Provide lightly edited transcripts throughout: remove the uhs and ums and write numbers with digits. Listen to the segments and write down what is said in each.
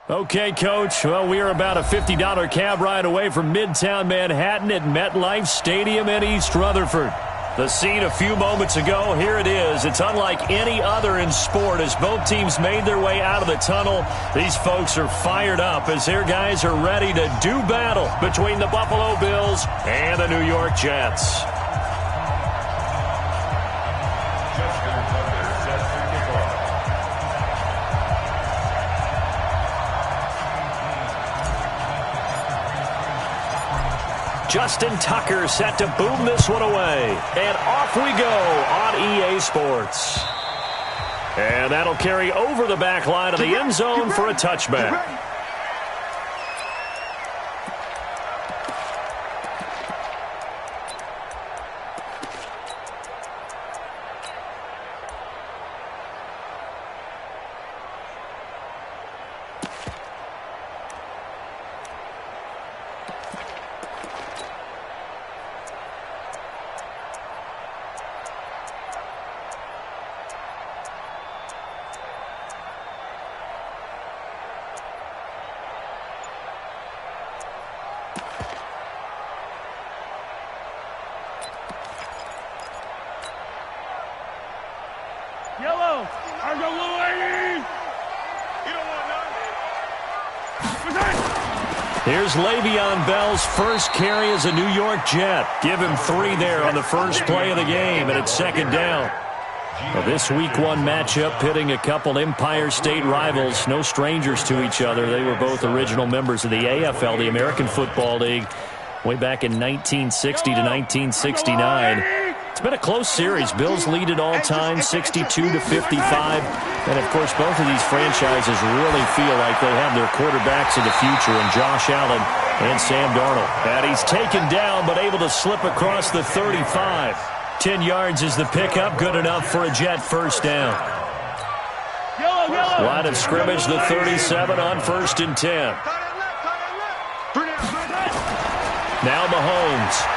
Okay, Coach. Well, we are about a $50 cab ride away from Midtown Manhattan at MetLife Stadium in East Rutherford. The scene a few moments ago, here it is. It's unlike any other in sport as both teams made their way out of the tunnel. These folks are fired up as their guys are ready to do battle between the Buffalo Bills and the New York Jets. Justin Tucker set to boom this one away. And off we go on EA Sports. And that'll carry over the back line of the end zone for a touchback. Yellow, I go little lady. You don't want none. Here's Le'Veon Bell's first carry as a New York Jet. Give him 3 there on the first play of the game, and it's second down. Well, this Week 1 matchup pitting a couple Empire State rivals, no strangers to each other. They were both original members of the AFL, the American Football League, way back in 1960 to 1969. It's been a close series. Bills lead it all time, 62-55. And, of course, both of these franchises really feel like they have their quarterbacks of the future in Josh Allen and Sam Darnold. And he's taken down but able to slip across the 35. 10 yards is the pickup, good enough for a Jet first down. Line of scrimmage, the 37 on 1st and 10. Now Mahomes.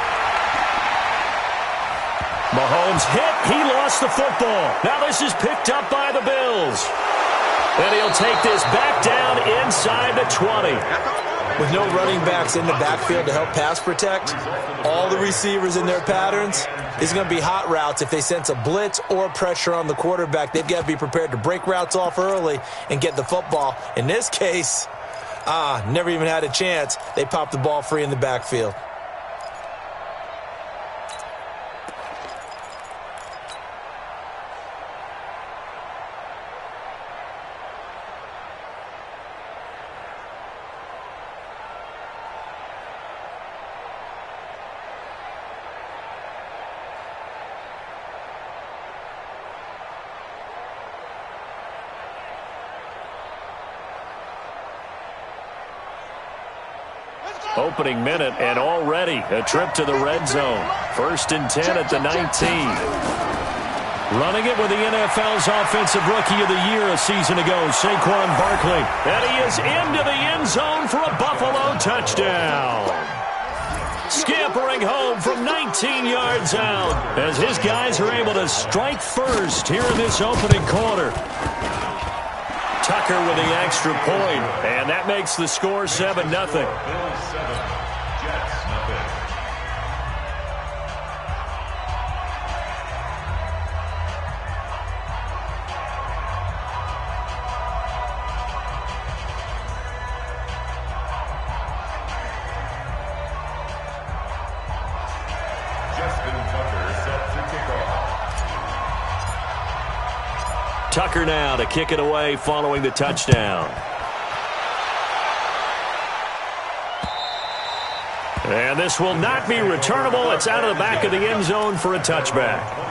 Mahomes hit. He lost the football. Now this is picked up by the Bills. And he'll take this back down inside the 20. With no running backs in the backfield to help pass protect, all the receivers in their patterns, it's going to be hot routes. If they sense a blitz or pressure on the quarterback, they've got to be prepared to break routes off early and get the football. In this case, never even had a chance. They popped the ball free in the backfield. Opening minute, and already a trip to the red zone. 1st and 10 at the 19. Running it with the NFL's Offensive Rookie of the Year a season ago, Saquon Barkley. And he is into the end zone for a Buffalo touchdown. Scampering home from 19 yards out as his guys are able to strike first here in this opening quarter. Tucker with the extra point, and that makes the score 7-0. Tucker now to kick it away following the touchdown. And this will not be returnable. It's out of the back of the end zone for a touchback.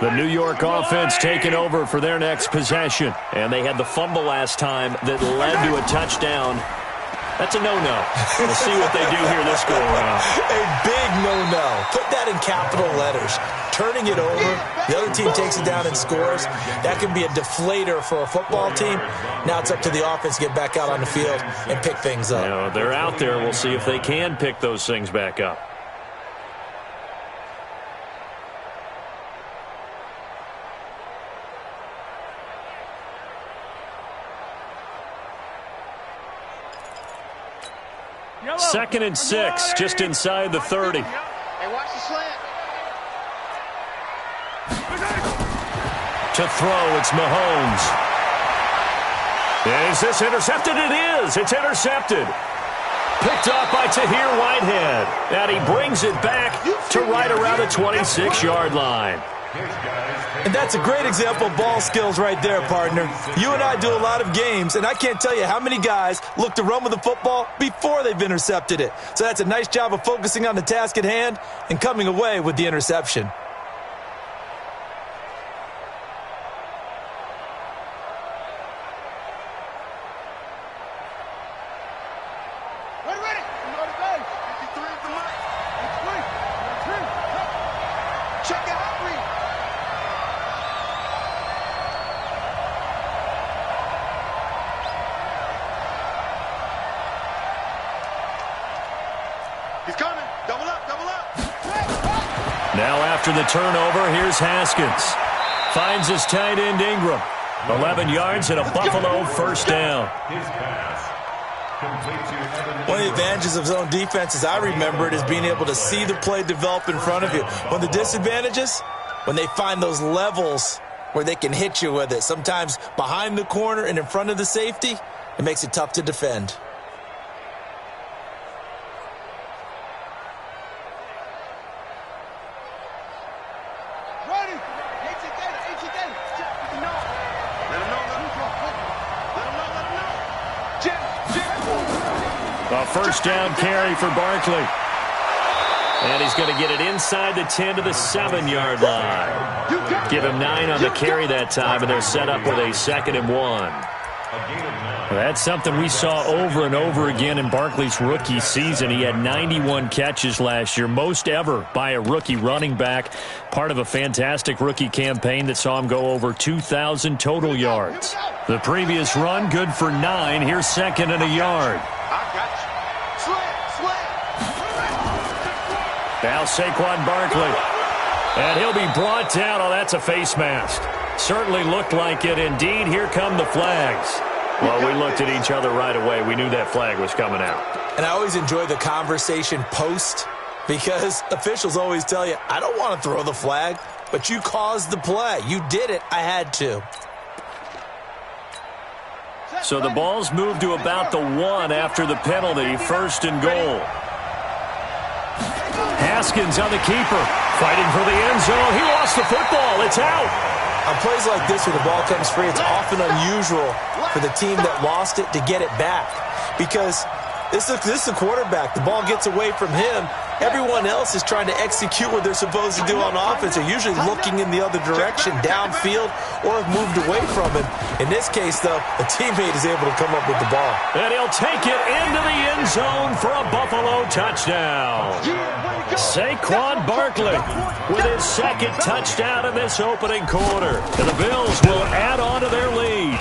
The New York offense taking over for their next possession. And they had the fumble last time that led to a touchdown. That's a no-no. We'll see what they do here this go-around. A big no-no. Put that in capital letters. Turning it over, the other team takes it down and scores. That can be a deflator for a football team. Now it's up to the offense to get back out on the field and pick things up. You know, they're out there. We'll see if they can pick those things back up. Second and 6, just inside the 30. Hey, watch the slant. To throw, it's Mahomes. Is this intercepted? It is. It's intercepted. Picked off by Tahir Whitehead. And he brings it back to right around the 26-yard line. And that's a great example of ball skills right there, partner. You and I do a lot of games, and I can't tell you how many guys look to run with the football before they've intercepted it. So that's a nice job of focusing on the task at hand and coming away with the interception. Ready. Check it out, read. He's coming. Double up. Now after the turnover, here's Haskins. Finds his tight end Ingram. 11 yards and a Buffalo first down. One of the advantages of zone defense, as I remember it, is being able to see the play develop in front of you. One of the disadvantages, when they find those levels where they can hit you with it, sometimes behind the corner and in front of the safety, it makes it tough to defend. A first down carry for Barkley. And he's going to get it inside the 10 to the 7-yard line. Give him 9 on the carry that time, and they're set up with a 2nd and 1. Well, that's something we saw over and over again in Barkley's rookie season. He had 91 catches last year, most ever by a rookie running back, part of a fantastic rookie campaign that saw him go over 2,000 total yards. The previous run, good for 9. Here's 2nd and a yard. Now Saquon Barkley. And he'll be brought down. Oh, that's a face mask. Certainly looked like it. Indeed, here come the flags. Well, we looked at each other right away. We knew that flag was coming out. And I always enjoy the conversation post, because officials always tell you, I don't want to throw the flag, but you caused the play. You did it. I had to. So the ball's moved to about the 1 after the penalty. 1st and goal. Haskins on the keeper. Fighting for the end zone. He lost the football. It's out. On plays like this where the ball comes free, it's often unusual for the team that lost it to get it back, because this is the quarterback. The ball gets away from him. Everyone else is trying to execute what they're supposed to do on offense. They're usually looking in the other direction, downfield, or have moved away from him. In this case, though, a teammate is able to come up with the ball. And he'll take it into the end zone for a Buffalo touchdown. Saquon Barkley with his 2nd touchdown in this opening quarter. And the Bills will add on to their lead.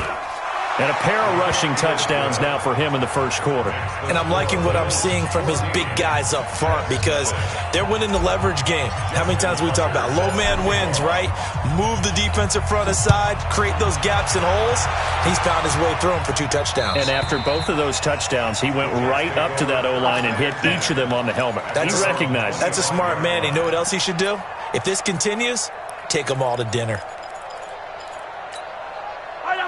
And a pair of rushing touchdowns now for him in the first quarter. And I'm liking what I'm seeing from his big guys up front, because they're winning the leverage game. How many times we talk about low man wins, right? Move the defensive front aside, create those gaps and holes. He's found his way through them for 2 touchdowns. And after both of those touchdowns, he went right up to that O-line and hit each of them on the helmet. He recognized it. That's a smart man. You know what else he should do? If this continues, take them all to dinner.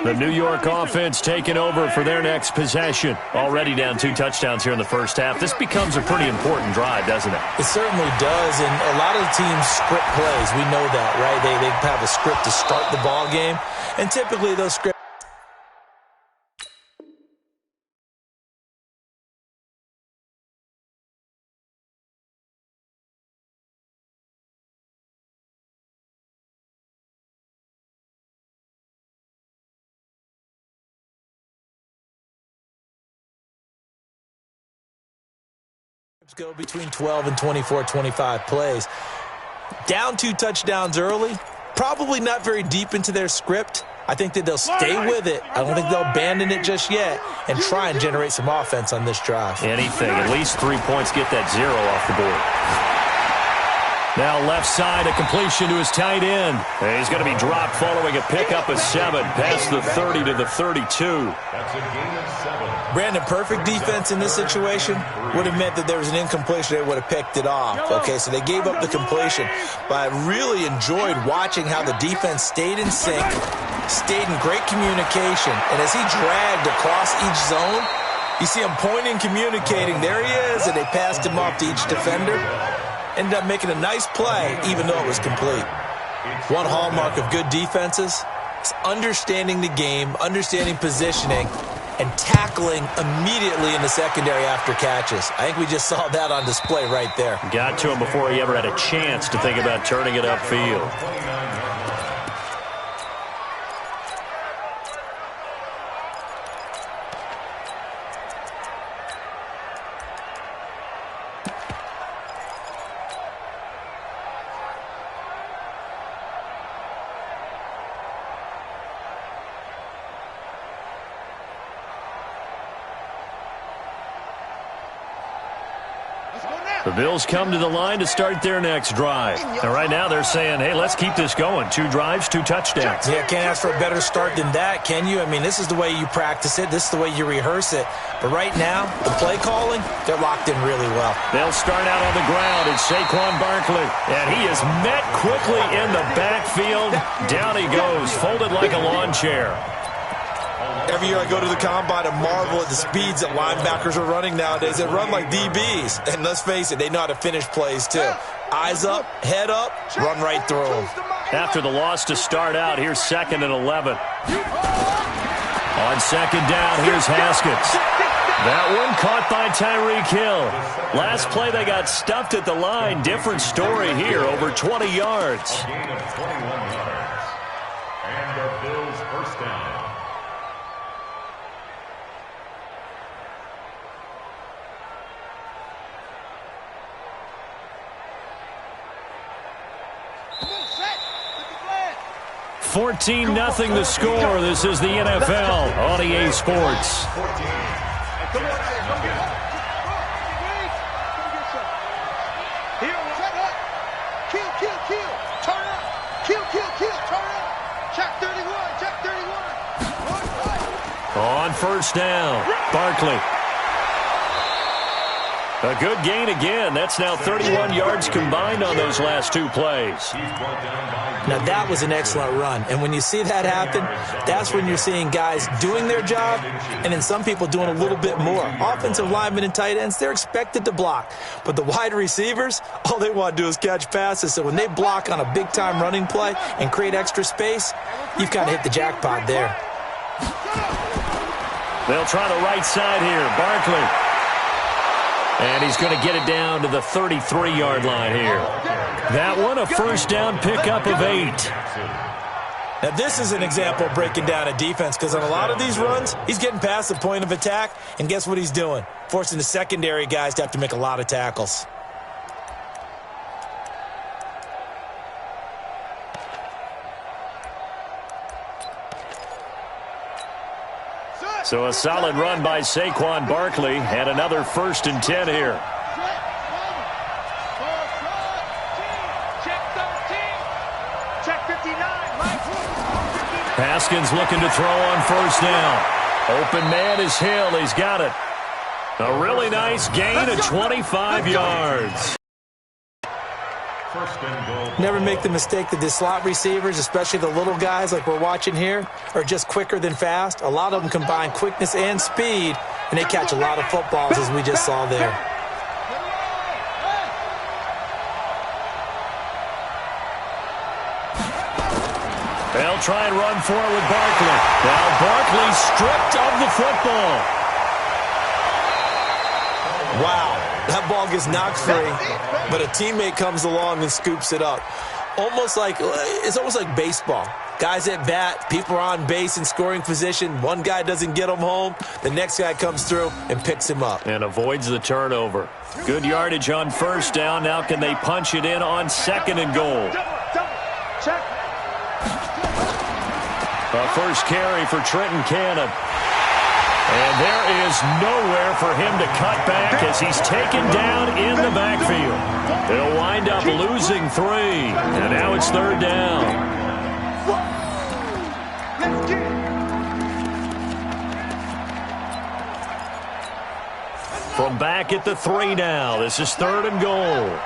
The New York offense taking over for their next possession. Already down 2 touchdowns here in the first half. This becomes a pretty important drive, doesn't it? It certainly does, and a lot of the teams script plays. We know that, right? They have a script to start the ball game, and typically those scripts Go between 12 and 24, 25 plays. Down 2 touchdowns early, probably not very deep into their script. I think that they'll stay with it. I don't think they'll abandon it just yet and try and generate some offense on this drive. Anything, at least 3 points, get that 0 off the board. Now left side, a completion to his tight end. And he's going to be dropped following a pickup of 7 past the 30 to the 32. That's a gain of 7. Brandon, perfect defense in this situation would have meant that there was an incompletion. They would have picked it off. Okay, so they gave up the completion. But I really enjoyed watching how the defense stayed in sync, stayed in great communication. And as he dragged across each zone, you see him pointing, communicating. There he is, and they passed him off to each defender. Ended up making a nice play, even though it was complete. One hallmark of good defenses is understanding the game, understanding positioning, and tackling immediately in the secondary after catches. I think we just saw that on display right there. Got to him before he ever had a chance to think about turning it upfield. The Bills come to the line to start their next drive. And right now they're saying, hey, let's keep this going. 2 drives, 2 touchdowns. Yeah, can't ask for a better start than that, can you? I mean, this is the way you practice it. This is the way you rehearse it. But right now, the play calling, they're locked in really well. They'll start out on the ground. It's Saquon Barkley. And he is met quickly in the backfield. Down he goes, folded like a lawn chair. Every year I go to the combine and marvel at the speeds that linebackers are running nowadays. They run like DBs. And let's face it, they know how to finish plays too. Eyes up, head up, run right through them. After the loss to start out, here's 2nd and 11. On 2nd down, here's Haskins. That one caught by Tyreek Hill. Last play, they got stuffed at the line. Different story here, over 20 yards. A gain of 21 yards. And the Bills first down. Come on, set. Get the flag. 14-0 the score. This is the NFL on EA Sports. Come on, here, set up. Kill, kill, kill. Turn up. Kill, kill, kill. Turn up. Check 31. Check 31. On 1st down, Barkley. A good gain again. That's now 31 yards combined on those last 2 plays. Now, that was an excellent run. And when you see that happen, that's when you're seeing guys doing their job and then some people doing a little bit more. Offensive linemen and tight ends, they're expected to block. But the wide receivers, all they want to do is catch passes. So when they block on a big-time running play and create extra space, you've kind of hit the jackpot there. They'll try the right side here. Barkley. And he's going to get it down to the 33-yard line here. That one, a 1st down pickup of 8. Now, this is an example of breaking down a defense because on a lot of these runs, he's getting past the point of attack, and guess what he's doing? Forcing the secondary guys to have to make a lot of tackles. So a solid run by Saquon Barkley and another 1st and 10 here. Check 59. Haskins looking to throw on 1st down. Open man is Hill. He's got it. A really nice gain of 25 yards. Never make the mistake that the slot receivers, especially the little guys like we're watching here, are just quicker than fast. A lot of them combine quickness and speed, and they catch a lot of footballs, as we just saw there. They'll try and run for it with Barkley. Now Barkley stripped of the football. Wow. That ball gets knocked free, but a teammate comes along and scoops it up. it's almost like baseball. Guys at bat, people are on base in scoring position. One guy doesn't get him home. The next guy comes through and picks him up. And avoids the turnover. Good yardage on first down. Now can they punch it in on second and goal? Check. A first carry for Trenton Cannon. And there is nowhere for him to cut back as he's taken down in the backfield. They'll wind up losing 3. And now it's third down. Let's get it. From back at the 3 now. This is third and goal.